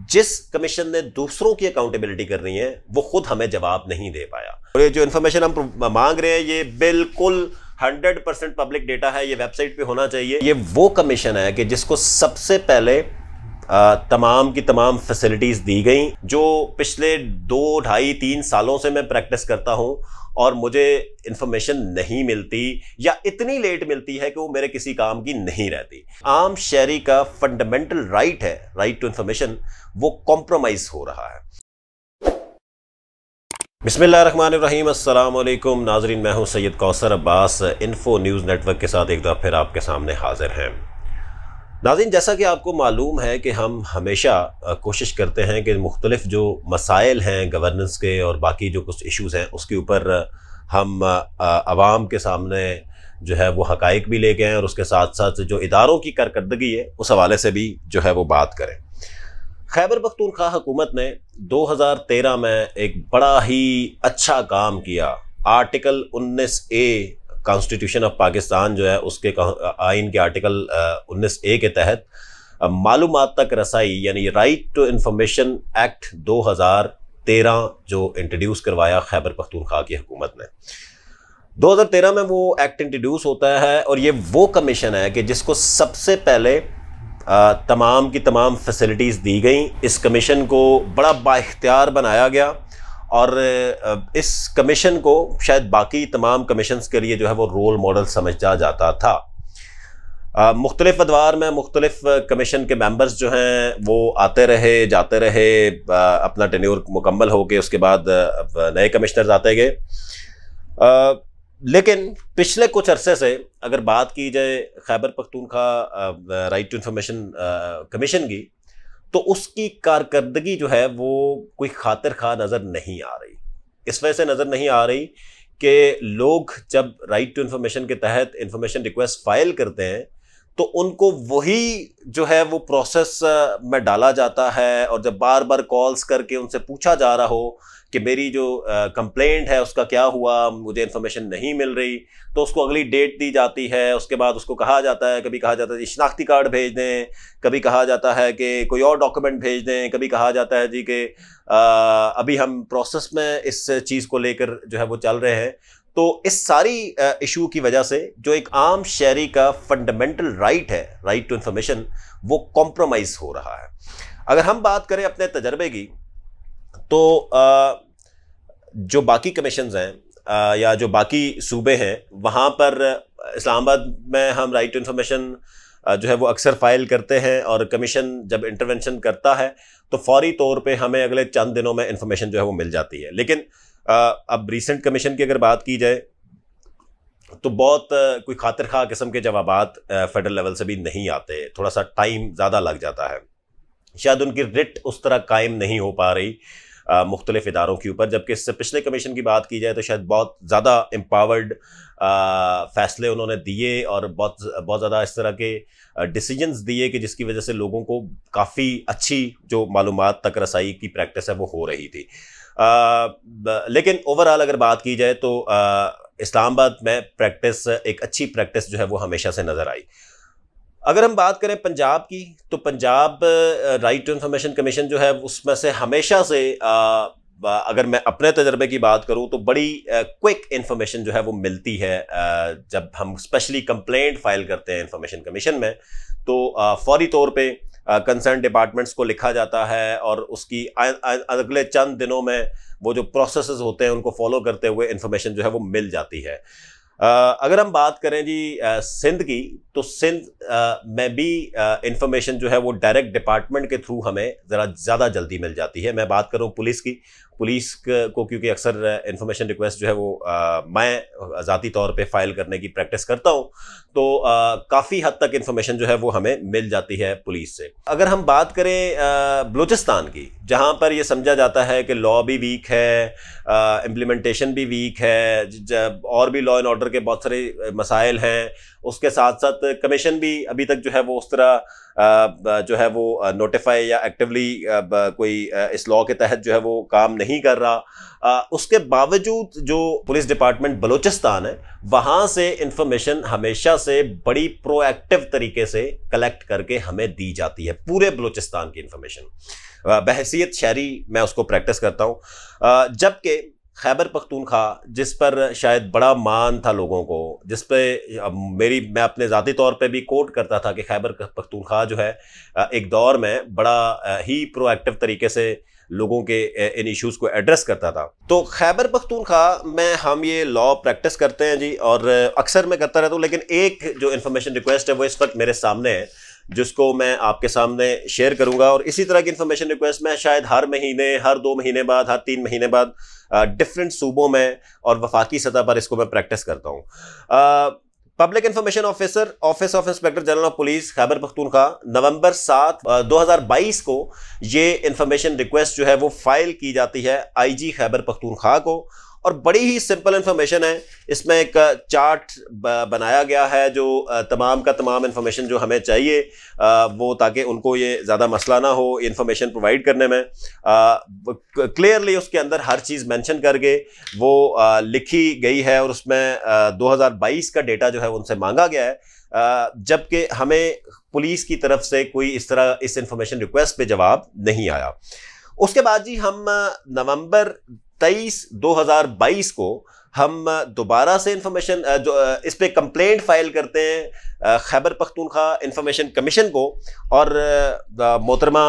जिस कमीशन ने दूसरों की अकाउंटेबिलिटी करनी है वो खुद हमें जवाब नहीं दे पाया। और ये जो इन्फॉर्मेशन हम मांग रहे हैं ये बिल्कुल 100% पब्लिक डेटा है, ये वेबसाइट पे होना चाहिए। ये वो कमीशन है कि जिसको सबसे पहले तमाम की तमाम फैसिलिटीज़ दी गई, जो पिछले 2, ढाई, 3 सालों से मैं प्रैक्टिस करता हूं और मुझे इंफॉर्मेशन नहीं मिलती या इतनी लेट मिलती है कि वो मेरे किसी काम की नहीं रहती। आम शहरी का फंडामेंटल राइट है, राइट टू इंफॉर्मेशन, वो कॉम्प्रोमाइज हो रहा है। बिस्मिल्लाहिर्रहमानिर्रहीम, अस्सलाम वालेकुम नाजरीन, मैं हूं Syed Kausar Abbas, info news network के साथ एक दफ़ा फिर आपके सामने हाजिर हैं। नाज़रीन, जैसा कि आपको मालूम है कि हम हमेशा कोशिश करते हैं कि मुख्तलिफ जो मसाइल हैं गवर्नेंस के और बाकी जो कुछ इश्यूज़ हैं उसके ऊपर हम आवाम के सामने जो है वो हक़ाइक़ भी लेके आएँ और उसके साथ साथ जो इदारों की कारकर्दगी है उस हवाले से भी जो है वो बात करें। खैबर पख्तूनख्वा हुकूमत ने 2013 में एक बड़ा ही अच्छा काम किया। Article 19A constitution of Pakistan जो है उसके आइन के आर्टिकल 19A के तहत मालूमात तक रसाई यानी राइट टू इंफॉर्मेशन एक्ट 2013 जो इंट्रोड्यूस करवाया खैबर पख्तूनख्वा की हुकूमत ने। 2013 में वो एक्ट इंट्रोड्यूस होता है और ये वो कमीशन है कि जिसको सबसे पहले तमाम की तमाम फैसिलिटीज़ दी गई। इस कमीशन को बड़ा बाइख्तियार बनाया गया और इस कमीशन को शायद बाकी तमाम कमीशंस के लिए जो है वो रोल मॉडल समझा जाता था। मुख्तलिफ अदवार में मुख्तलिफ कमीशन के मेंबर्स जो हैं वो आते रहे जाते रहे, अपना टेन्योर मुकम्मल हो के उसके बाद नए कमिश्नर्स आते गए। लेकिन पिछले कुछ अरसे से अगर बात की जाए Khyber Pakhtunkhwa right to information commission की, तो उसकी कारकर्दगी जो है वो कोई खातिर खा नज़र नहीं आ रही। इस वजह से नज़र नहीं आ रही कि लोग जब राइट टू इंफॉर्मेशन के तहत इंफॉर्मेशन रिक्वेस्ट फाइल करते हैं तो उनको वही जो है वो प्रोसेस में डाला जाता है और जब बार बार कॉल्स करके उनसे पूछा जा रहा हो कि मेरी जो कंप्लेंट है उसका क्या हुआ, मुझे इन्फॉर्मेशन नहीं मिल रही, तो उसको अगली डेट दी जाती है। उसके बाद उसको कहा जाता है, कभी कहा जाता है जी शनाख्ती कार्ड भेज दें, कभी कहा जाता है कि कोई और डॉक्यूमेंट भेज दें, कभी कहा जाता है जी कि अभी हम प्रोसेस में इस चीज़ को लेकर जो है वो चल रहे हैं। तो इस सारी इशू की वजह से जो एक आम शहरी का फंडामेंटल राइट है, राइट टू इंफॉर्मेशन, वो कॉम्प्रोमाइज़ हो रहा है। अगर हम बात करें अपने तजर्बे की, तो जो बाकी कमीशंस हैं या जो बाकी सूबे हैं वहाँ पर इस्लामाबाद में हम राइट टू इंफॉर्मेशन जो है वो अक्सर फाइल करते हैं और कमीशन जब इंटरवेंशन करता है तो फौरी तौर पे हमें अगले चंद दिनों में इंफॉर्मेशन जो है वो मिल जाती है। लेकिन अब रिसेंट कमीशन की अगर बात की जाए तो बहुत कोई खातिर खा किस्म के जवाबात फेडरल लेवल से भी नहीं आते, थोड़ा सा टाइम ज़्यादा लग जाता है। शायद उनकी रिट उस तरह कायम नहीं हो पा रही मुख्तलिफ इदारों के ऊपर, जबकि इससे पिछले कमीशन की बात की जाए तो शायद बहुत ज़्यादा एम्पावर्ड फ़ैसले उन्होंने दिए और बहुत ज़्यादा इस तरह के डिसीजंस दिए कि जिसकी वजह से लोगों को काफ़ी अच्छी जो मालूमात तक रसाई की प्रैक्टिस है वो हो रही थी। लेकिन ओवरऑल अगर बात की जाए तो इस्लामाबाद में प्रैक्टिस, एक अच्छी प्रैक्टिस जो है वो हमेशा से नज़र आई। अगर हम बात करें पंजाब की, तो Punjab right to information commission जो है उसमें से हमेशा से अगर मैं अपने तजर्बे की बात करूं तो बड़ी क्विक इंफॉर्मेशन जो है वो मिलती है। जब हम स्पेशली कंप्लेंट फाइल करते हैं इंफॉर्मेशन कमीशन में तो फौरी तौर पे कंसर्न डिपार्टमेंट्स को लिखा जाता है और उसकी अगले चंद दिनों में वो जो प्रोसेसेस होते हैं उनको फॉलो करते हुए इंफॉर्मेशन जो है वो मिल जाती है। अगर हम बात करें जी सिंध की, तो सिंध में भी इंफॉर्मेशन जो है वो डायरेक्ट डिपार्टमेंट के थ्रू हमें ज़रा ज़्यादा जल्दी मिल जाती है। मैं बात करूं पुलिस की, पुलिस को क्योंकि अक्सर इंफॉर्मेशन रिक्वेस्ट जो है वो मैं ज़ाती तौर पे फाइल करने की प्रैक्टिस करता हूं, तो काफ़ी हद तक इंफॉर्मेशन जो है वो हमें मिल जाती है पुलिस से। अगर हम बात करें बलूचिस्तान की, जहां पर ये समझा जाता है कि लॉ भी वीक है, इम्प्लीमेंटेशन भी वीक है, और भी लॉ एंड ऑर्डर के बहुत सारे मसाइल हैं, उसके साथ साथ कमीशन भी अभी तक जो है वो उस तरह जो है वो नोटिफाई या एक्टिवली कोई इस लॉ के तहत जो है वो काम नहीं कर रहा, उसके बावजूद जो पुलिस डिपार्टमेंट बलूचिस्तान है वहाँ से इंफॉर्मेशन हमेशा से बड़ी प्रोएक्टिव तरीके से कलेक्ट करके हमें दी जाती है, पूरे बलूचिस्तान की इंफॉर्मेशन। बहैसियत शहरी मैं उसको प्रैक्टिस करता हूँ, जबकि खैबर पख्तूनख्वा जिस पर शायद बड़ा मान था लोगों को, जिस पे मैं अपने ज़ाती तौर पे भी कोट करता था कि खैबर पख्तूनख्वा जो है एक दौर में बड़ा ही प्रोएक्टिव तरीके से लोगों के इन इश्यूज़ को एड्रेस करता था। तो खैबर पख्तूनख्वा में हम ये लॉ प्रैक्टिस करते हैं जी, और अक्सर मैं करता रहता हूँ, लेकिन एक जो इन्फॉर्मेशन रिक्वेस्ट है वो इस वक्त मेरे सामने है जिसको मैं आपके सामने शेयर करूंगा। और इसी तरह की इन्फॉर्मेशन रिक्वेस्ट मैं शायद हर महीने, हर 2 महीने बाद, हर 3 महीने बाद डिफरेंट सूबों में और वफाकी सतह पर इसको मैं प्रैक्टिस करता हूँ। Public information officer, office of inspector general of police Khyber Pakhtunkhwa, November 7, 2022 को ये इंफॉर्मेशन रिक्वेस्ट जो है वो फाइल की जाती है आईजी खैबर पख्तूनख्वा को। और बड़ी ही सिंपल इंफॉर्मेशन है, इसमें एक चार्ट बनाया गया है जो तमाम का तमाम इंफॉर्मेशन जो हमें चाहिए वो, ताकि उनको ये ज़्यादा मसला ना हो इंफॉर्मेशन प्रोवाइड करने में। क्लियरली उसके अंदर हर चीज़ मेंशन करके वो लिखी गई है, और उसमें 2022 का डेटा जो है उनसे मांगा गया है, जबकि हमें पुलिस की तरफ से कोई इस तरह इस इंफॉर्मेशन रिक्वेस्ट पे जवाब नहीं आया। उसके बाद जी हम नवंबर 23, 2022 को हम दोबारा से इंफॉर्मेशन जो इस पे कंप्लेंट फाइल करते हैं खैबर पख्तूनख्वा इंफॉर्मेशन कमीशन को, और मोहतरमा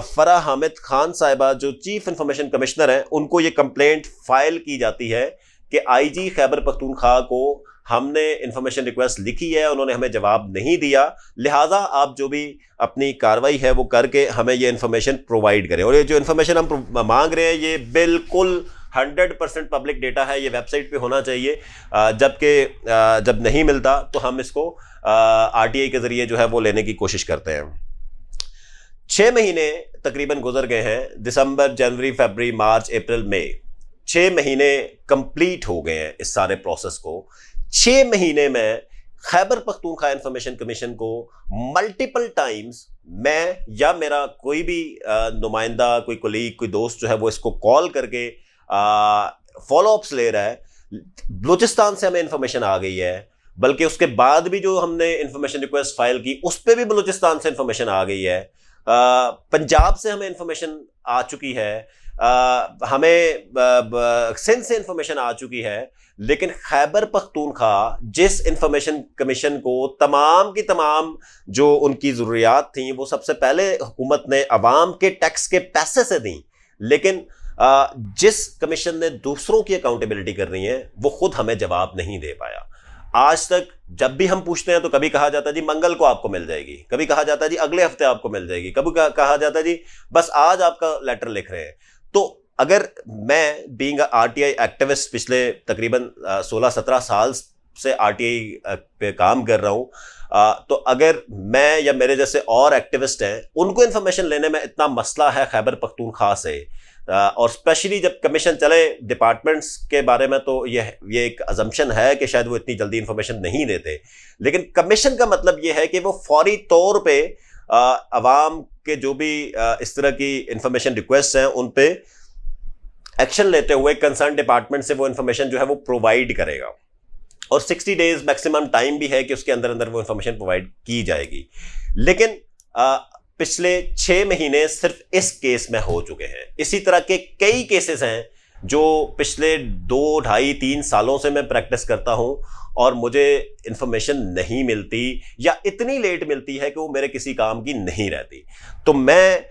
फराह हामिद खान साहिबा जो चीफ इंफॉर्मेशन कमिश्नर हैं उनको ये कंप्लेंट फाइल की जाती है कि आईजी खैबर पख्तूनख्वा को हमने इंफॉर्मेशन रिक्वेस्ट लिखी है, उन्होंने हमें जवाब नहीं दिया, लिहाजा आप जो भी अपनी कार्रवाई है वो करके हमें ये इंफॉर्मेशन प्रोवाइड करें। और ये जो इंफॉर्मेशन हम मांग रहे हैं ये बिल्कुल 100% पब्लिक डेटा है, ये वेबसाइट पे होना चाहिए, जबकि जब नहीं मिलता तो हम इसको आरटीआई के ज़रिए जो है वो लेने की कोशिश करते हैं। 6 महीने तकरीबन गुजर गए हैं, दिसंबर, जनवरी, फरवरी, मार्च, अप्रैल, मई, 6 महीने कंप्लीट हो गए हैं इस सारे प्रोसेस को। 6 महीने में खैबर पख्तूनख्वा इंफॉर्मेशन कमीशन को मल्टीपल टाइम्स मैं या मेरा कोई भी नुमाइंदा, कोई कोलीग, कोई दोस्त जो है वो इसको कॉल करके फॉलो अप्स ले रहा है। बलूचिस्तान से हमें इंफॉर्मेशन आ गई है, बल्कि उसके बाद भी जो हमने इंफॉर्मेशन रिक्वेस्ट फाइल की उस पर भी बलूचिस्तान से इंफॉर्मेशन आ गई है, पंजाब से हमें इंफॉर्मेशन आ चुकी है, हमें सिंध से इंफॉर्मेशन आ चुकी है, लेकिन खैबर पख्तूनख्वा जिस इंफॉर्मेशन कमीशन को तमाम की तमाम जो उनकी ज़रूरियात थी वो सबसे पहले हुकूमत ने अवाम के टैक्स के पैसे से दी, लेकिन जिस कमीशन ने दूसरों की अकाउंटेबिलिटी करनी है वो खुद हमें जवाब नहीं दे पाया। आज तक जब भी हम पूछते हैं तो कभी कहा जाता है जी मंगल को आपको मिल जाएगी, कभी कहा जाता है जी अगले हफ्ते आपको मिल जाएगी, कभी कहा जाता है जी बस आज आपका लेटर लिख रहे हैं। तो अगर मैं बीइंग आरटीआई एक्टिविस्ट पिछले तकरीबन 16-17 साल से आरटीआई पे काम कर रहा हूँ, तो अगर मैं या मेरे जैसे और एक्टिविस्ट हैं उनको इन्फॉर्मेशन लेने में इतना मसला है खैबर पख्तूनख्वा से, और स्पेशली जब कमीशन चले डिपार्टमेंट्स के बारे में, तो ये एक अजम्पशन है कि शायद वो इतनी जल्दी इंफॉर्मेशन नहीं देते, लेकिन कमीशन का मतलब ये है कि वो फौरी तौर पे अवाम के जो भी इस तरह की इंफॉर्मेशन रिक्वेस्ट हैं उन पे एक्शन लेते हुए कंसर्न डिपार्टमेंट से वो इंफॉर्मेशन जो है वो प्रोवाइड करेगा, और 60 डेज मैक्सिमम टाइम भी है कि उसके अंदर अंदर वो इंफॉर्मेशन प्रोवाइड की जाएगी। लेकिन पिछले 6 महीने सिर्फ इस केस में हो चुके हैं। इसी तरह के कई केसेस हैं जो पिछले 2, 2.5, 3 सालों से मैं प्रैक्टिस करता हूं और मुझे इंफॉर्मेशन नहीं मिलती या इतनी लेट मिलती है कि वो मेरे किसी काम की नहीं रहती। तो मैं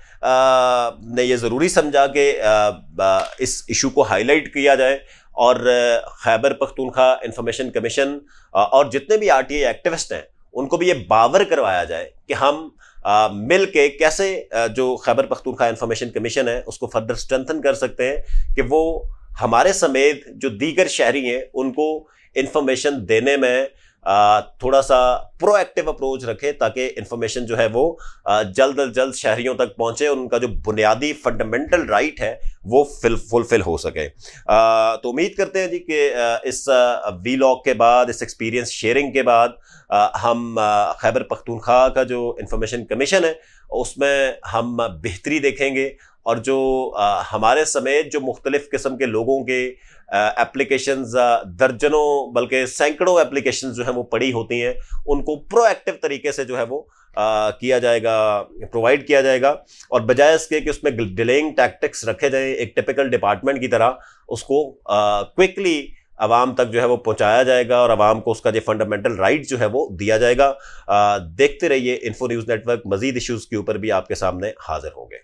ने ये ज़रूरी समझा कि इस इशू को हाईलाइट किया जाए और खैबर पख्तूनख्वा इंफॉर्मेशन कमीशन और जितने भी आरटीआई एक्टिविस्ट हैं उनको भी ये बावर करवाया जाए कि हम मिल के कैसे जो खैबर पख्तूनख्वा इंफॉर्मेशन कमीशन है उसको फर्दर स्ट्रेंथन कर सकते हैं कि वो हमारे समेत जो दीगर शहरी हैं उनको इंफॉर्मेशन देने में थोड़ा सा प्रोएक्टिव अप्रोच रखे, ताकि इंफॉर्मेशन जो है वो जल्द अज जल्द शहरियों तक पहुंचे और उनका जो बुनियादी फंडामेंटल राइट है वो फुलफिल हो सके। तो उम्मीद करते हैं जी कि इस वीलॉग के बाद, इस एक्सपीरियंस शेयरिंग के बाद हम खैबर पख्तूनख्वा का जो इंफॉर्मेशन कमीशन है उसमें हम बेहतरी देखेंगे, और जो हमारे समेत जो मुख्तलिफ किस्म के लोगों के एप्लीकेशंस, दर्जनों बल्कि सैकड़ों एप्लीकेशंस जो हैं वो पड़ी होती हैं, उनको प्रोएक्टिव तरीके से जो है वो किया जाएगा, प्रोवाइड किया जाएगा, और बजाय इसके कि उसमें डिलेइंग टैक्टिक्स रखे जाएं एक टिपिकल डिपार्टमेंट की तरह, उसको क्विकली आवाम तक जो है वो पहुंचाया जाएगा और आवाम को उसका जो फंडामेंटल राइट जो है वो दिया जाएगा। देखते रहिए इन्फो न्यूज़ नेटवर्क, मजीद इश्यूज़ के ऊपर भी आपके सामने हाजिर होंगे।